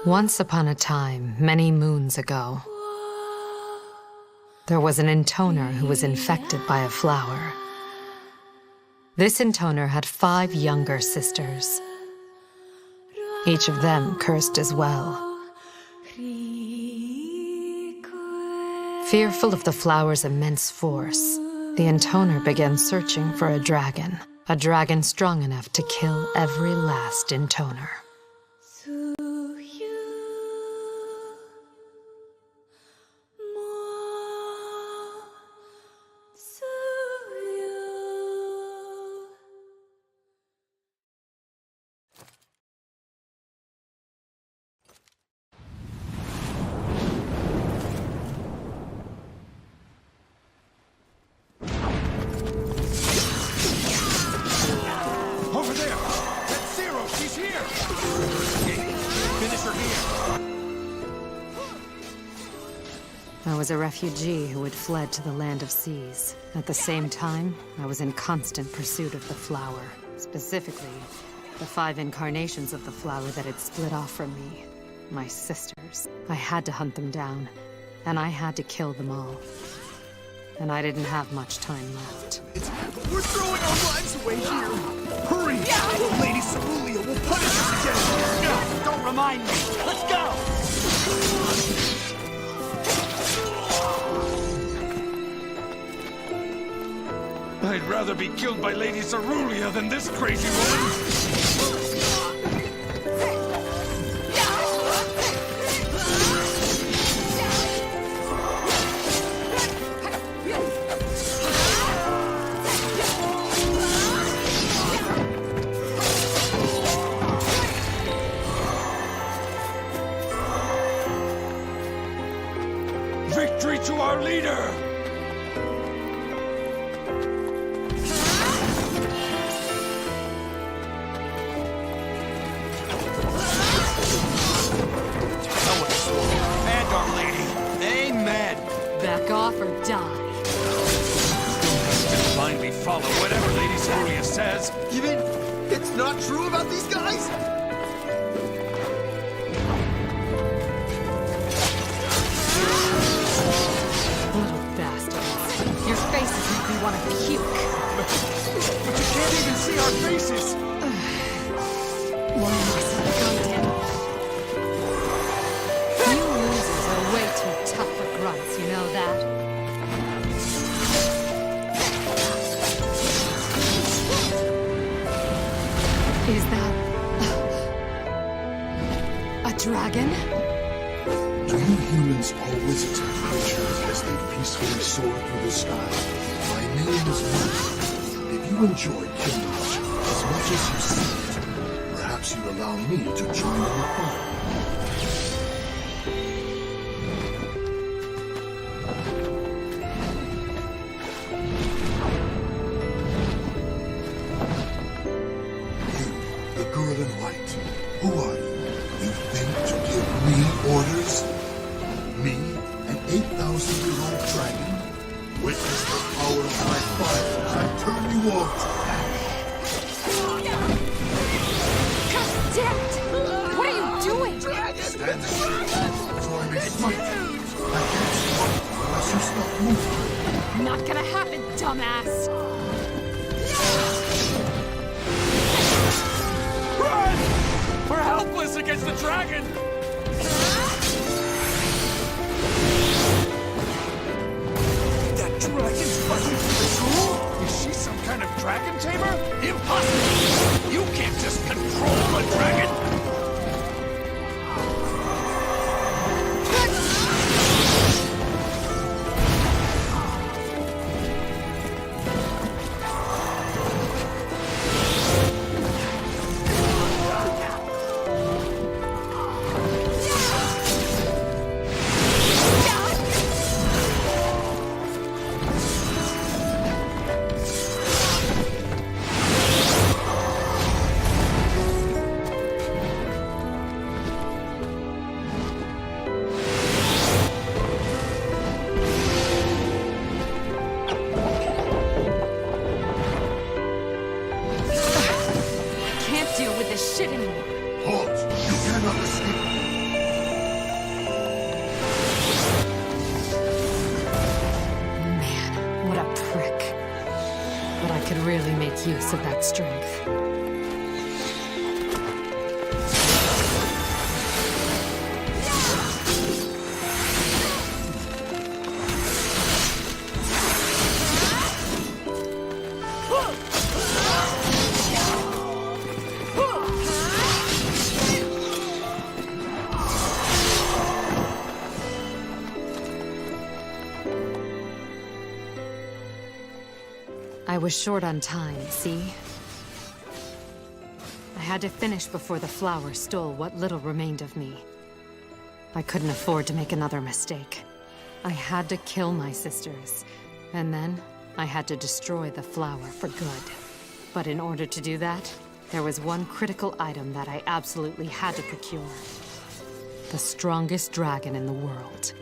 Once upon a time, many moons ago, there was an intoner who was infected by a flower. This intoner had 5 younger sisters, each of them cursed as well. Fearful of the flower's immense force, the intoner began searching for a dragon strong enough to kill every last intoner. I was a refugee who had fled to the land of seas. At the same time, I was in constant pursuit of the flower. Specifically, the 5 incarnations of the flower that had split off from me. My sisters. I had to hunt them down, and I had to kill them all. And I didn't have much time left. We're throwing our lives away here! Hurry! Or Lady Cerulean will punish us again! Don't remind me! Let's go! I'd rather be killed by Lady Cerulean than this crazy woman! Victory to our leader! Back off or die. Just blindly follow whatever Lady Cerulean says. Even it's not true about these guys? Little bastards. Your faces make me want to puke. But you can't even see our faces! One must go down. You losers are way too tough for grunts, you know that? Is that... a dragon? Do you humans always attack creatures as they peacefully soar through the sky? My name is Moon. If you enjoy killing each other as much as you see it, perhaps you'd allow me to join in the fun. You, the girl in white, who are you? You think to give me orders? Me, an 8,000-year-old dragon? Witness the power of my fire as I turn you all to God damn it! What are you doing? stand still, so I may smite you. I can't stop you unless you stop moving. Not gonna happen, dumbass! Run! We're helpless against the dragon! That dragon's fucking cool! Is she some kind of dragon tamer? Impossible! You can't just control a dragon! Deal with this shit anymore. Halt! You cannot escape. properly make use of that strength. I was short on time, see? I had to finish before the flower stole what little remained of me. I couldn't afford to make another mistake. I had to kill my sisters, and then I had to destroy the flower for good. But in order to do that, there was one critical item that I absolutely had to procure. The strongest dragon in the world.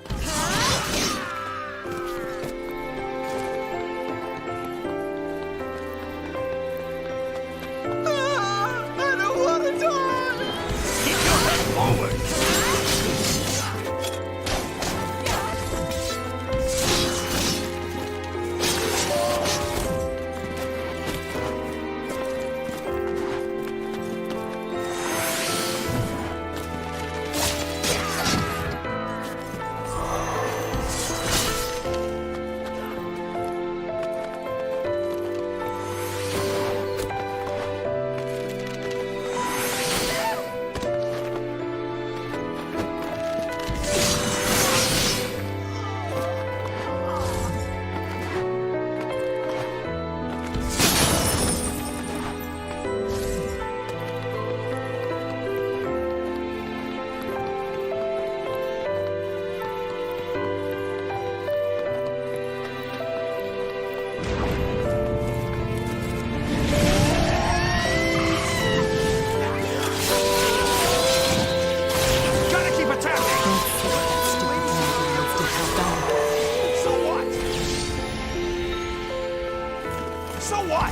So what?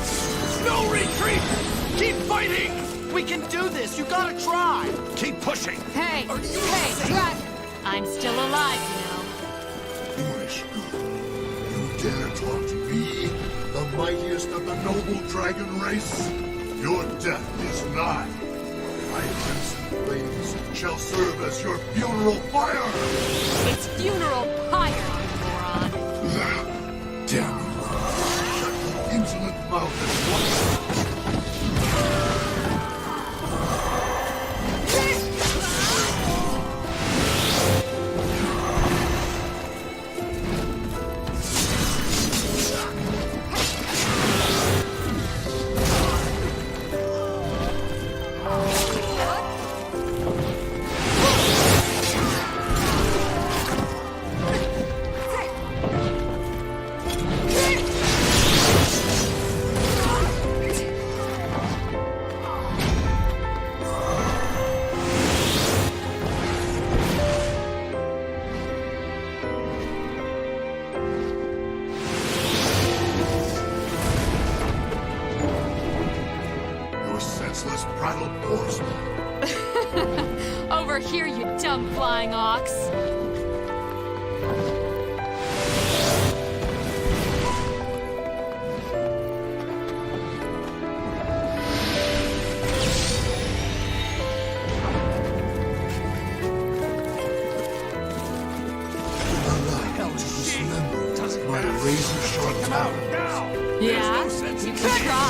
No retreat! Keep fighting! We can do this! You gotta try! Keep pushing! Hey! Hey, Dragon! I'm still alive, you know. Foolish girl. You dare talk to me, the mightiest of the noble dragon race? Your death is nigh. My crimson flames shall serve as your funeral fire! It's funeral pyre, you moron! Damn you! Shut your insolent mouth at once! Over here, you dumb flying ox! My razor-sharp talons. Yeah? You could try.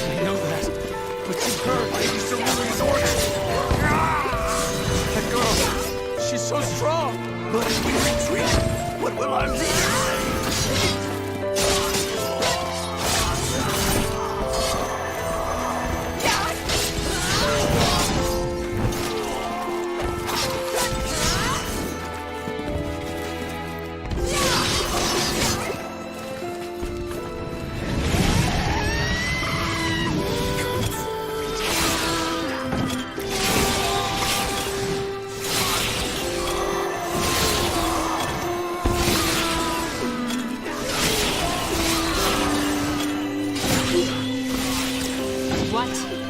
I know that. But you heard Lady Cerulea's orders. That girl, she's so strong. But if we retreat, what will our leader say?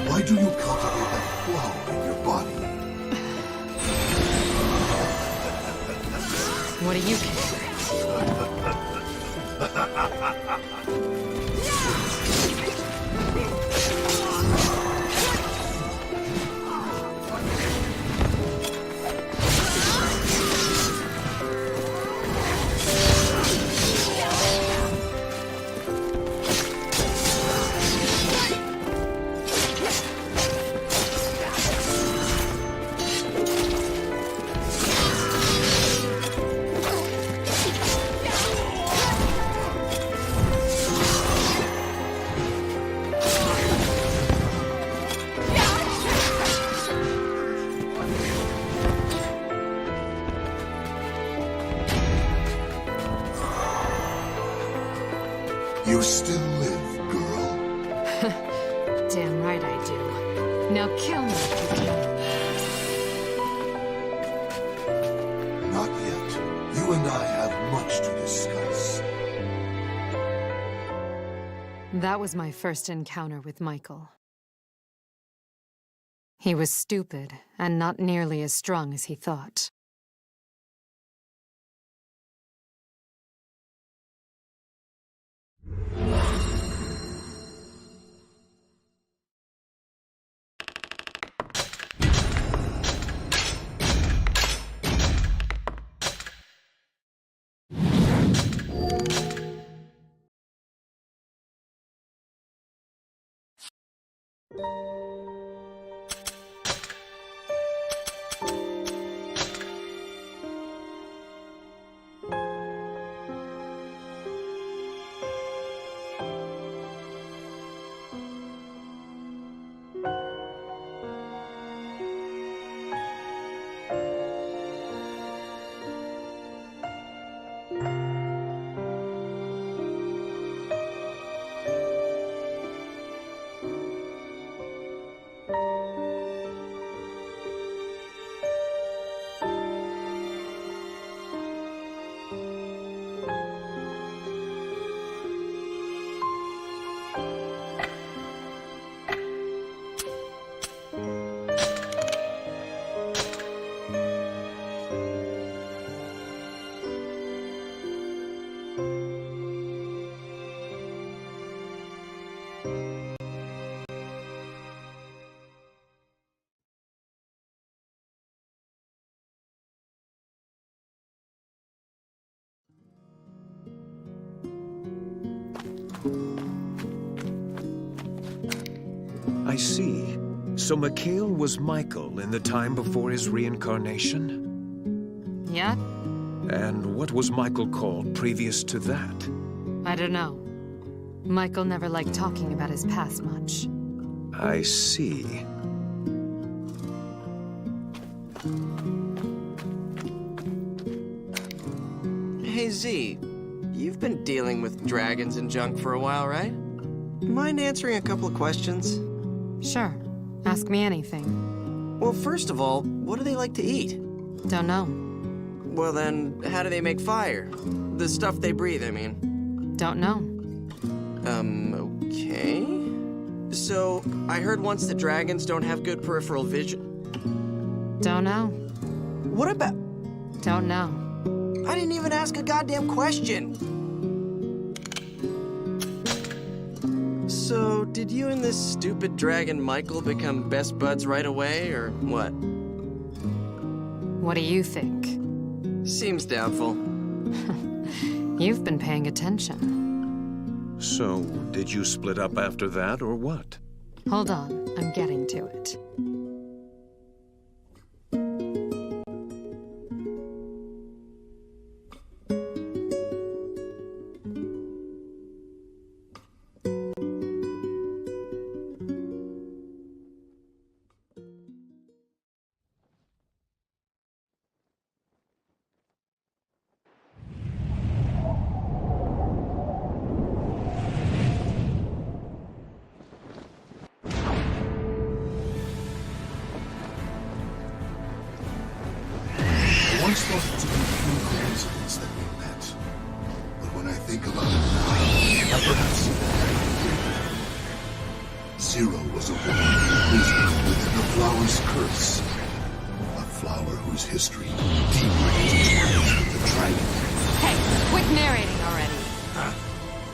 Why do you cultivate that flower in your body? What do you care? still live, girl. Damn right I do. Now kill me if you can. Not yet. You and I have much to discuss. That was my first encounter with Michael. He was stupid, and not nearly as strong as he thought. I see. So Mikhail was Michael in the time before his reincarnation? Yeah? And what was Michael called previous to that? I don't know. Michael never liked talking about his past much. I see. Hey Z, you've been dealing with dragons and junk for a while, right? Mind answering a couple of questions? Sure. Ask me anything. Well, first of all, what do they like to eat? Don't know. Well then, how do they make fire? The stuff they breathe, I mean. Don't know. Okay. So, I heard once that dragons don't have good peripheral vision. Don't know. What about... Don't know. I didn't even ask a goddamn question! So, did you and this stupid dragon Michael become best buds right away, or what? What do you think? Seems doubtful. You've been paying attention. So, did you split up after that, or what? Hold on, I'm getting to it. I once thought it to be pure coincidence that we met. But when I think about it now, I perhaps see that I agree. Zero was a woman imprisoned within the flower's curse. A flower whose history deeply intertwines with the dragon. Hey, quit narrating already.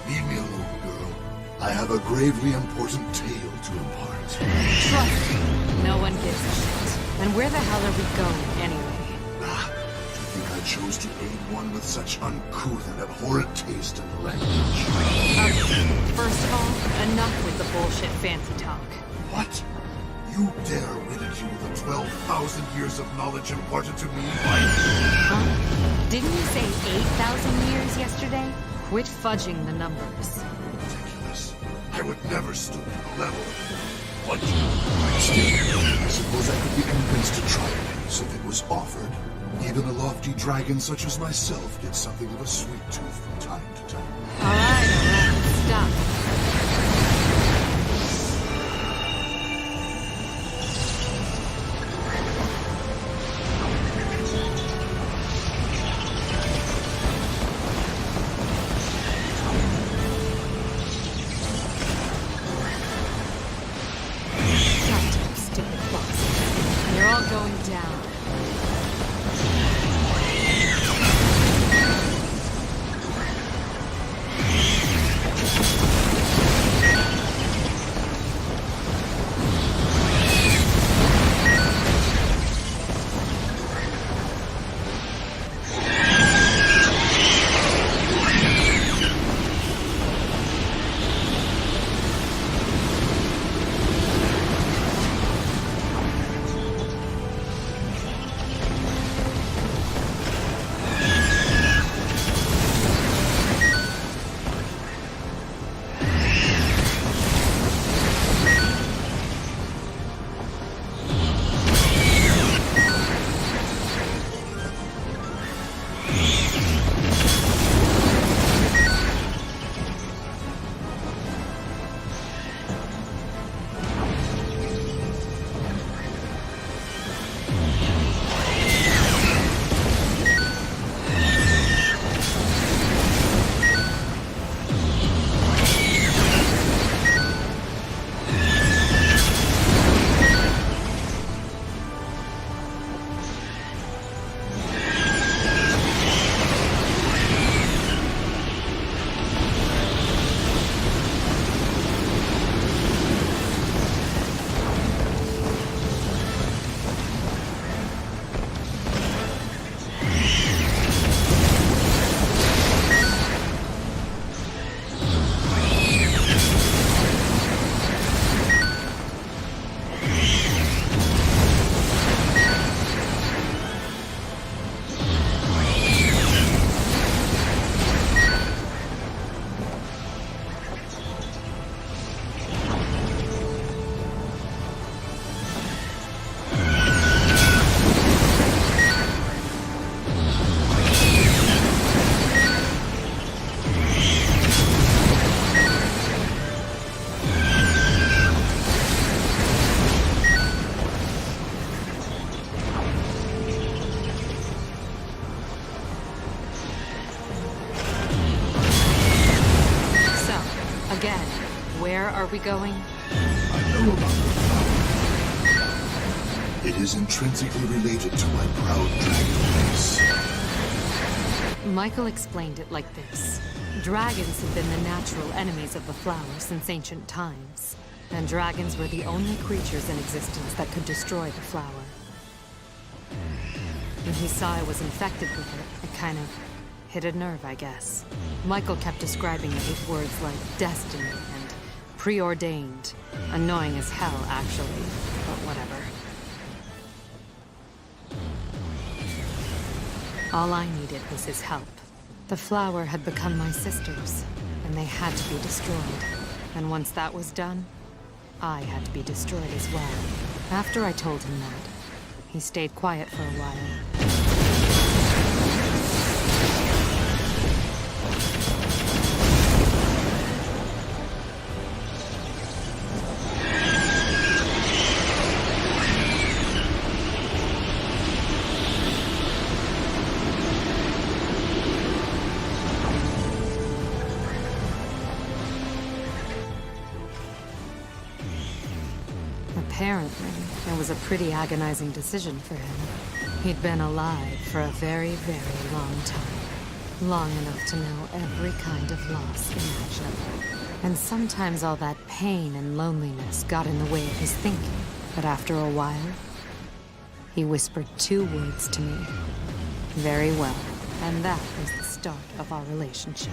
Leave me alone, girl. I have a gravely important tale to impart. Trust me, no one gives a shit. And where the hell are we going, anyway? Do you think I chose to aid one with such uncouth and abhorrent taste and language? First of all, enough with the bullshit fancy talk. What? You dare ridicule the 12,000 years of knowledge imparted to me by... Huh? Didn't you say 8,000 years yesterday? Quit fudging the numbers. Ridiculous. I would never stoop to the level of... What? Still, I suppose I could be convinced to try a piece if it was offered. Even a lofty dragon such as myself gets something of a sweet tooth from time to time. All right, stop. up. Goddamn stupid boss. You're all going down. Again, where are we going? I know about the flower. It is intrinsically related to my proud dragon race. Michael explained it like this. Dragons have been the natural enemies of the flower since ancient times. And dragons were the only creatures in existence that could destroy the flower. When he saw I was infected with it, it kind of hit a nerve, I guess. Michael kept describing it with words like destiny and preordained. Annoying as hell, actually, but whatever. All I needed was his help. The flower had become my sisters, and they had to be destroyed. And once that was done, I had to be destroyed as well. After I told him that, he stayed quiet for a while. Apparently, it was a pretty agonizing decision for him. He'd been alive for a very, very long time. Long enough to know every kind of loss imaginable. And sometimes all that pain and loneliness got in the way of his thinking. But after a while, he whispered 2 words to me. Very well. And that was the start of our relationship.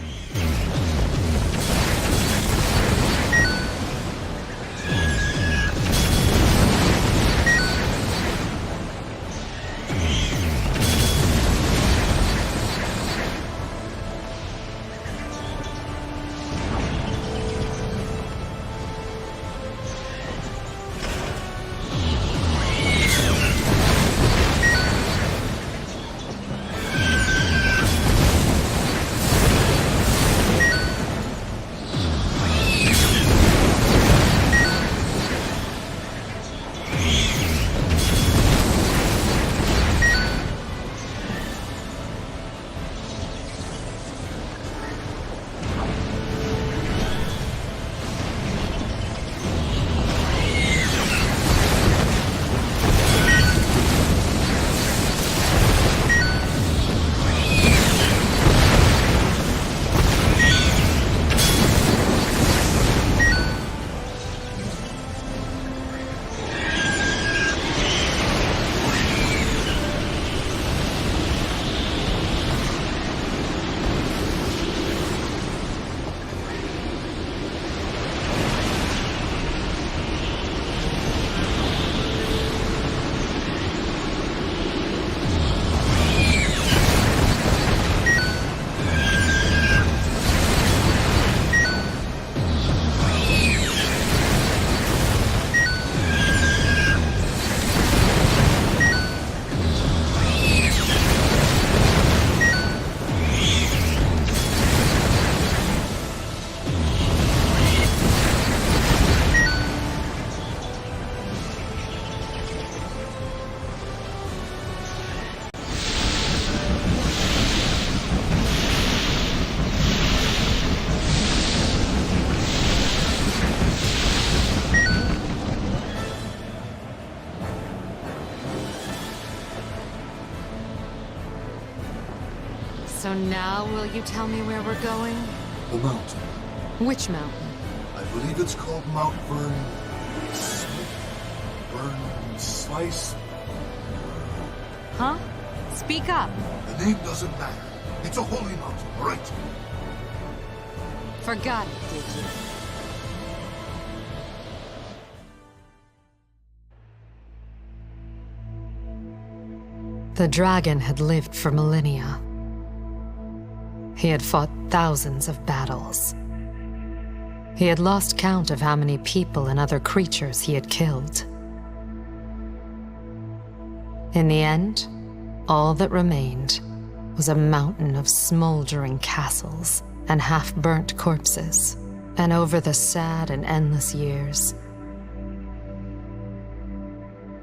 So now will you tell me where we're going? The mountain. Which mountain? I believe it's called Mount Burn... Slice? Huh? Speak up. The name doesn't matter. It's a holy mountain, all right? Forgot it, did you? The dragon had lived for millennia. He had fought thousands of battles. He had lost count of how many people and other creatures he had killed. In the end, all that remained was a mountain of smoldering castles and half-burnt corpses. And over the sad and endless years,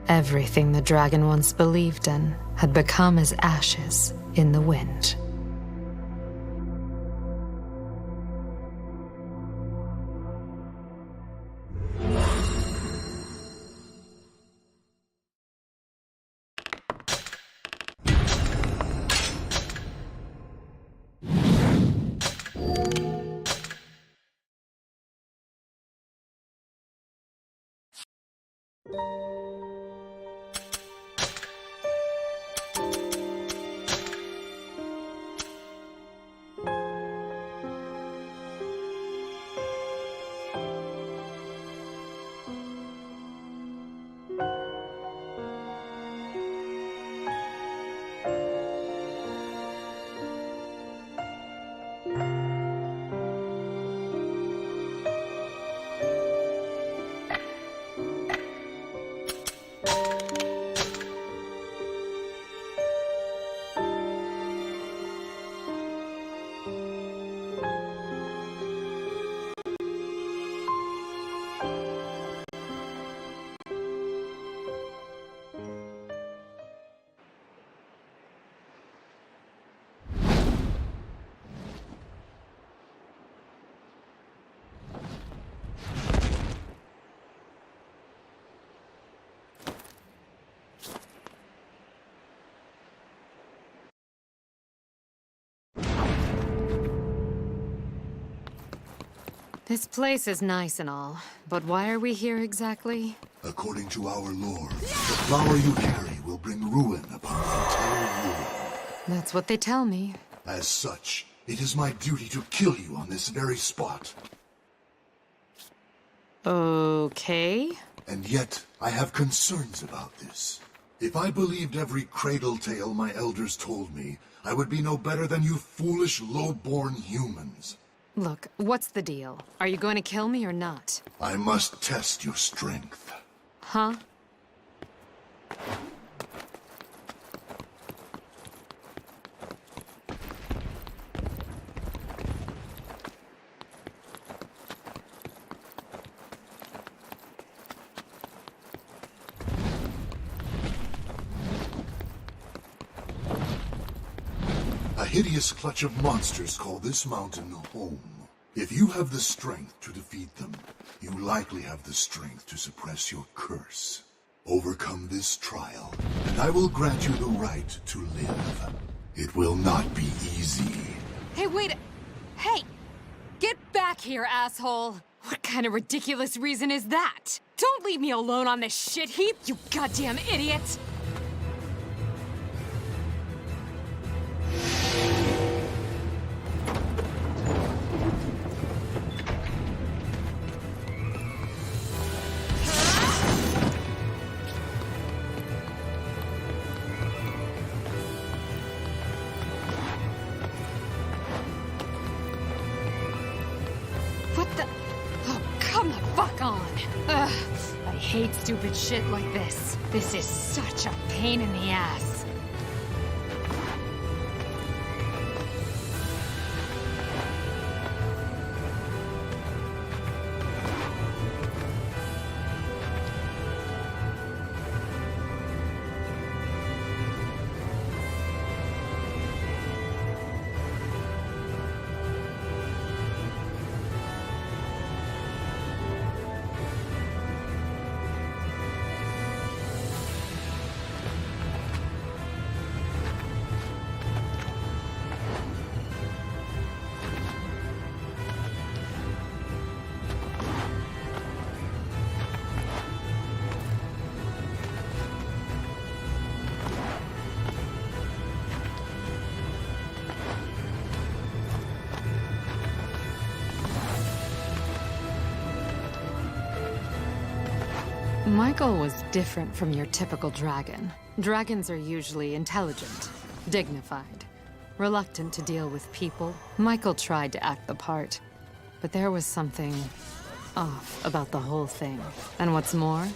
everything the dragon once believed in had become as ashes in the wind. This place is nice and all, but why are we here exactly? According to our lore, the flower you carry will bring ruin upon the entire world. That's what they tell me. As such, it is my duty to kill you on this very spot. Okay. And yet, I have concerns about this. If I believed every cradle tale my elders told me, I would be no better than you foolish, low-born humans. Look, what's the deal? Are you going to kill me or not? I must test your strength. Huh? A hideous clutch of monsters call this mountain home. If you have the strength to defeat them, you likely have the strength to suppress your curse. Overcome this trial, and I will grant you the right to live. It will not be easy. Hey, wait! Hey! Get back here, asshole! What kind of ridiculous reason is that? Don't leave me alone on this shit heap, you goddamn idiot! Ugh, I hate stupid shit like this. This is such a pain in the ass. Michael was different from your typical dragon. Dragons are usually intelligent, dignified, reluctant to deal with people. Michael tried to act the part, but there was something off about the whole thing. And what's more,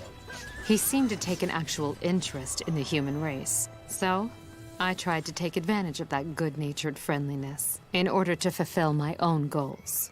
he seemed to take an actual interest in the human race. So, I tried to take advantage of that good-natured friendliness in order to fulfill my own goals.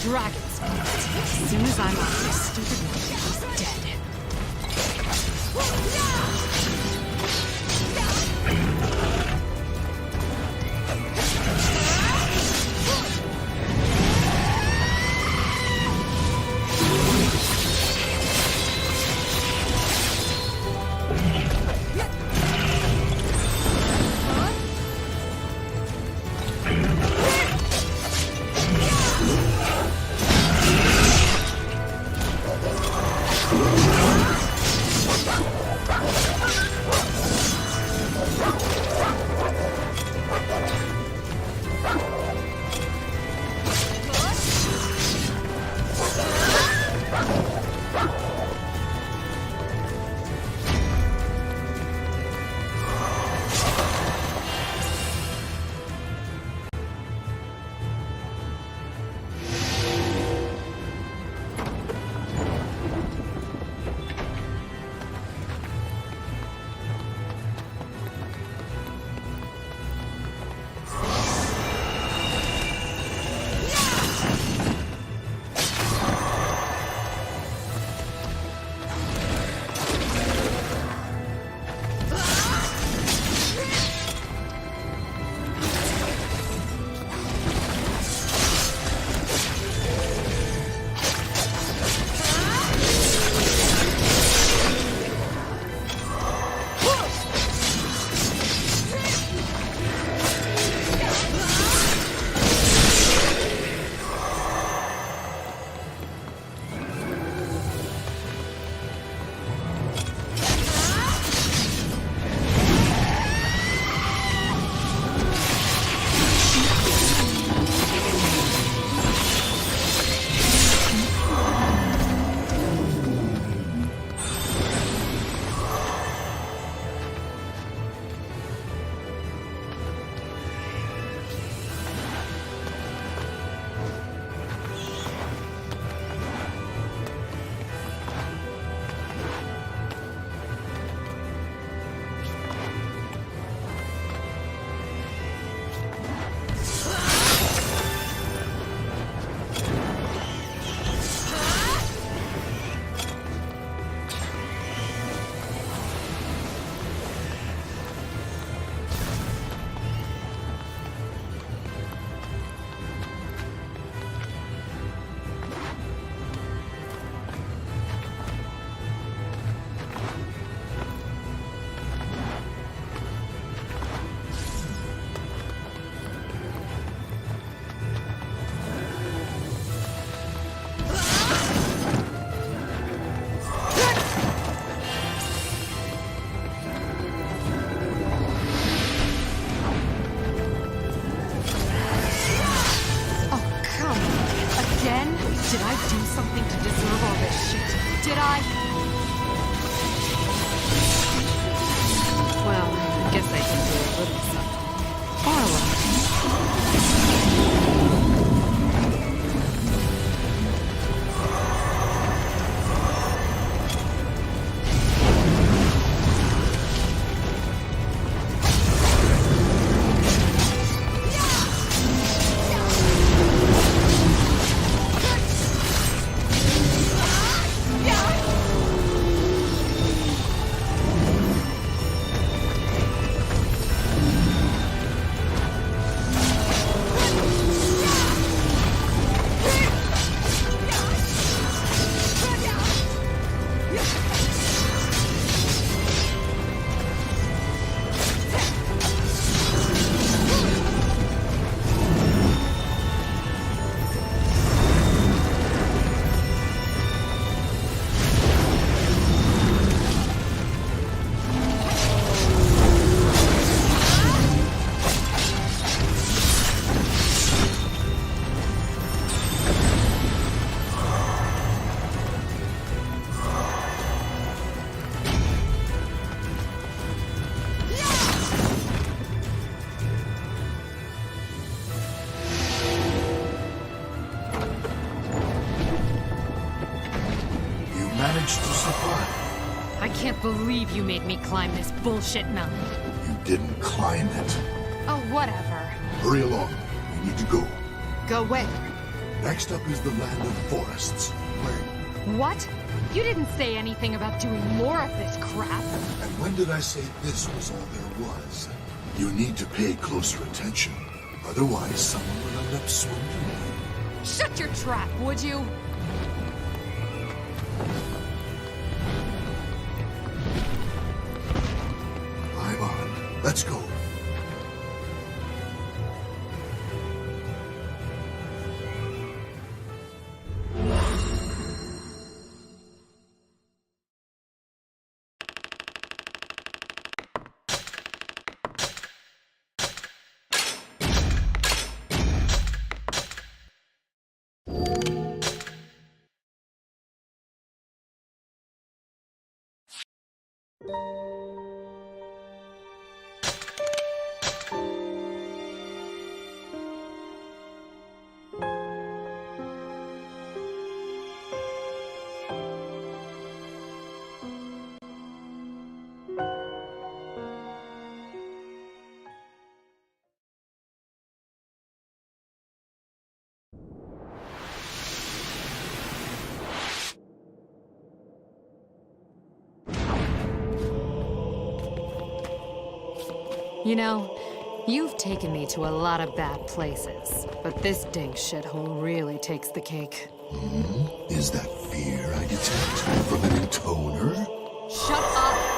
Dragon's fault. As soon as I'm off this stupid one, he's dead. Did I do something to deserve all this shit? Did I? Well, I guess I can do a little something. Or a lot. Managed to survive. I can't believe you made me climb this bullshit mountain. You didn't climb it. Oh, whatever. Hurry along. We need to go. Go where? Next up is the land of forests. Where? What? You didn't say anything about doing more of this crap. And when did I say this was all there was? You need to pay closer attention. Otherwise, someone will end up swindling you. Shut your trap, would you? I'm on. Let's go. You know, you've taken me to a lot of bad places, but this dink shithole really takes the cake. Is that fear I detect from an intoner? Shut up!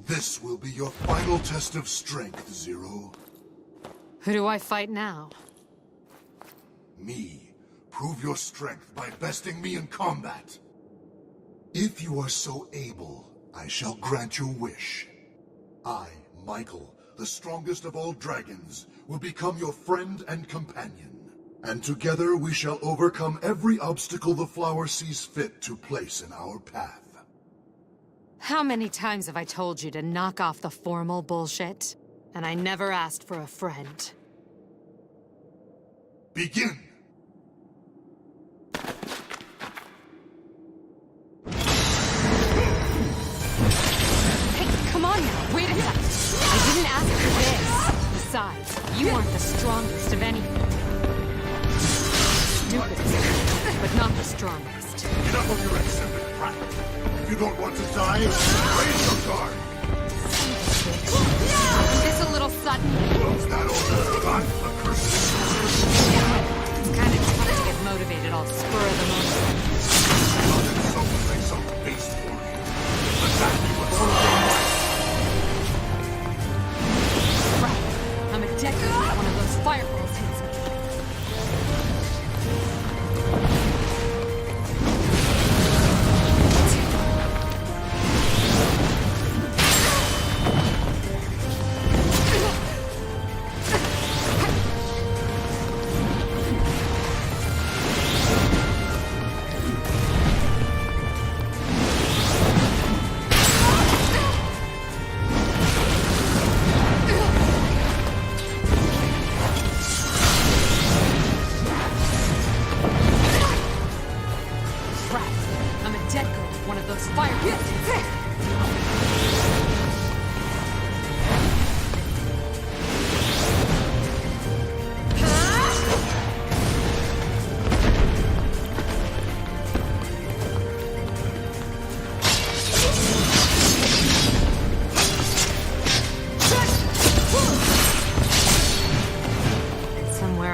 This will be your final test of strength, Zero. Who do I fight now? Me. Prove your strength by besting me in combat. If you are so able, I shall grant your wish. I, Michael, the strongest of all dragons, will become your friend and companion. And together we shall overcome every obstacle the flower sees fit to place in our path. How many times have I told you to knock off the formal bullshit? And I never asked for a friend. Begin! strongest. Enough of your eccentric crap. If you don't want to die, raise your guard. This a little sudden. Close that order. God, a curse. It's kind of tough to get motivated all spur of the moment. Not in some way, some beast for you. Attack me with all of your might. Right. I'm a dead guy. One of those fireballs hits me.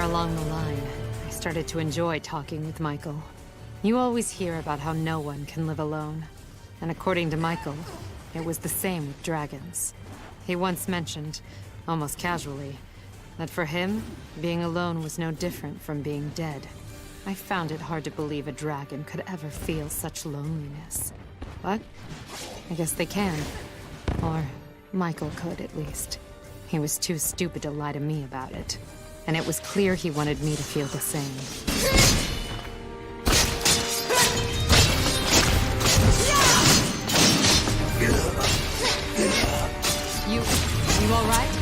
Along the line, I started to enjoy talking with Michael. You always hear about how no one can live alone. And according to Michael, it was the same with dragons. He once mentioned, almost casually, that for him, being alone was no different from being dead. I found it hard to believe a dragon could ever feel such loneliness. But I guess they can. Or Michael could, at least. He was too stupid to lie to me about it. And it was clear he wanted me to feel the same. You all right?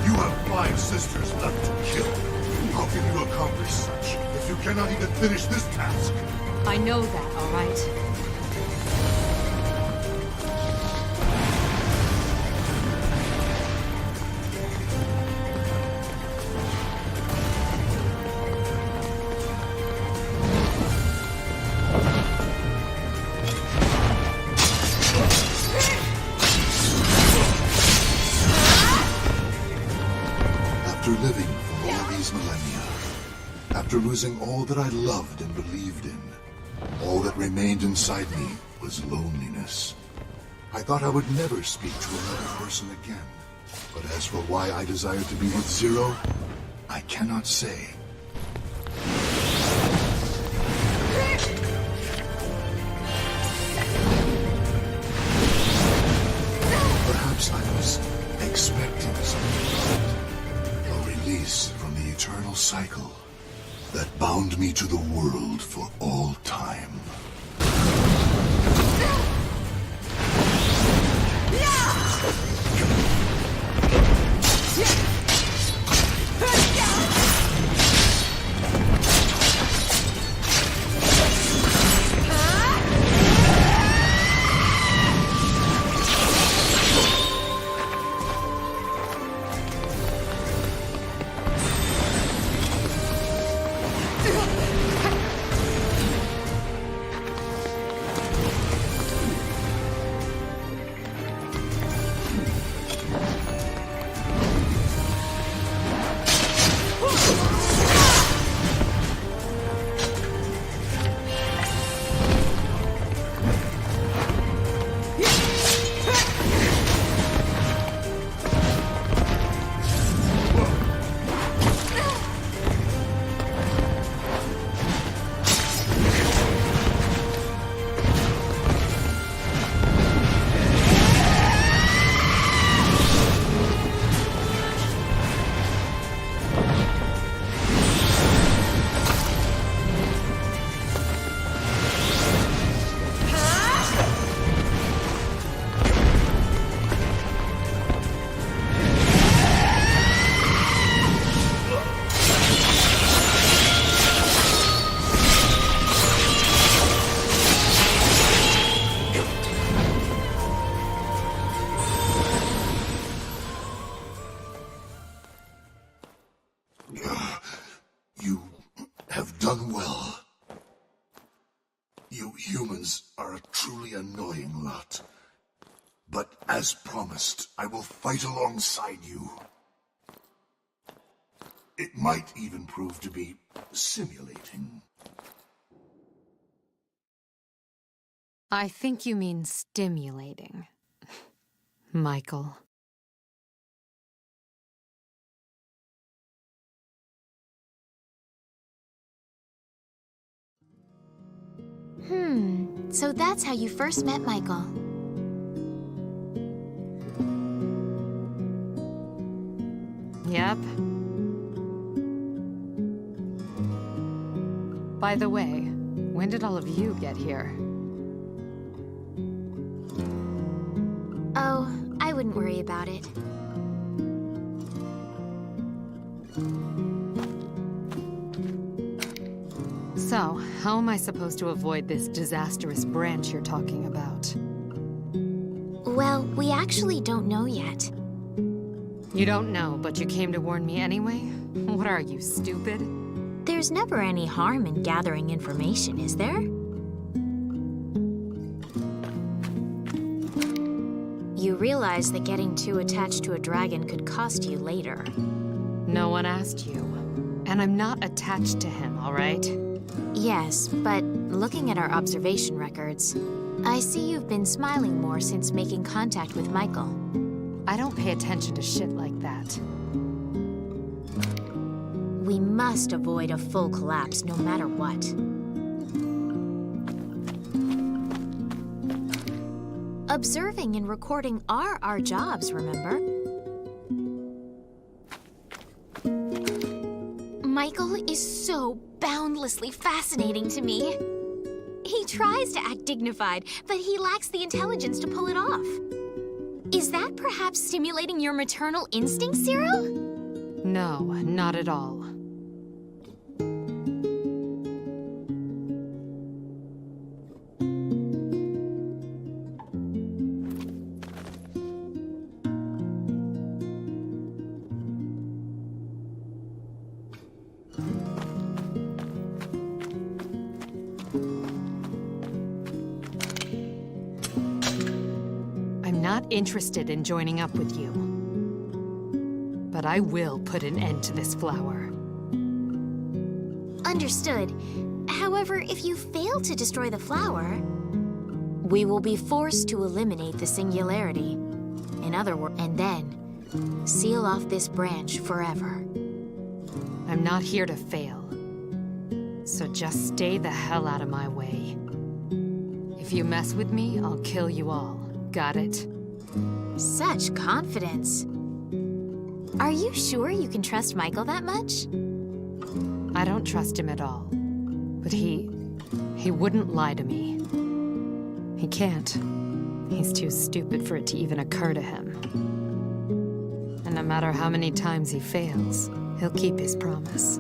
You have 5 sisters left to kill. How can you accomplish such if you cannot even finish this task? I know that, all right? After losing all that I loved and believed in, all that remained inside me was loneliness. I thought I would never speak to another person again. But as for why I desire to be with Zero, I cannot say. Perhaps I was expecting something. A release from the eternal cycle that bound me to the world for all time. As promised, I will fight alongside you. It might even prove to be simulating. I think you mean stimulating, Michael. So that's how you first met Michael. Yep. By the way, when did all of you get here? Oh, I wouldn't worry about it. So, how am I supposed to avoid this disastrous branch you're talking about? Well, we actually don't know yet. You don't know, but you came to warn me anyway? What are you, stupid? There's never any harm in gathering information, is there? You realize that getting too attached to a dragon could cost you later. No one asked you. And I'm not attached to him, all right? Yes, but looking at our observation records, I see you've been smiling more since making contact with Michael. I don't pay attention to shit like that. We must avoid a full collapse no matter what. Observing and recording are our jobs, remember? Michael is so boundlessly fascinating to me. He tries to act dignified, but he lacks the intelligence to pull it off. Is that perhaps stimulating your maternal instincts, Zero? No, not at all. I'm not interested in joining up with you. But I will put an end to this flower. Understood. However, if you fail to destroy the flower, we will be forced to eliminate the singularity. In other words, and then seal off this branch forever. I'm not here to fail. So just stay the hell out of my way. If you mess with me, I'll kill you all. Got it? Such confidence. Are you sure you can trust Michael that much? I don't trust him at all. But he wouldn't lie to me. He can't. He's too stupid for it to even occur to him. And no matter how many times he fails, he'll keep his promise.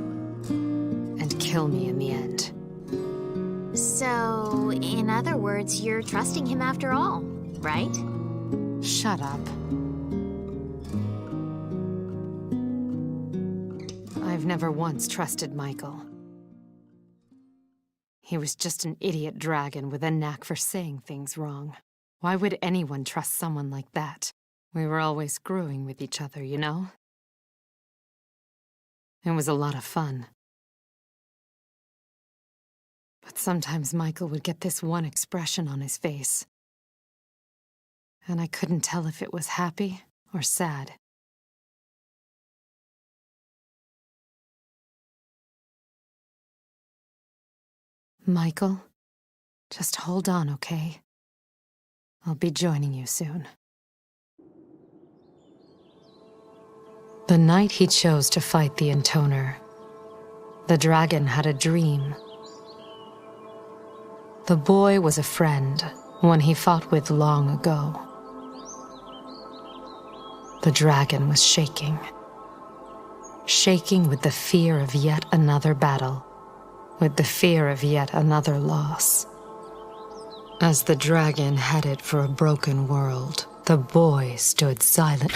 And kill me in the end. So, in other words, you're trusting him after all, right? Shut up. I've never once trusted Michael. He was just an idiot dragon with a knack for saying things wrong. Why would anyone trust someone like that? We were always screwing with each other, you know? It was a lot of fun. But sometimes Michael would get this one expression on his face. And I couldn't tell if it was happy or sad. Michael, just hold on, okay? I'll be joining you soon. The night he chose to fight the Intoner, the dragon had a dream. The boy was a friend, one he fought with long ago. The dragon was shaking. Shaking with the fear of yet another battle, with the fear of yet another loss. As the dragon headed for a broken world, the boy stood silent.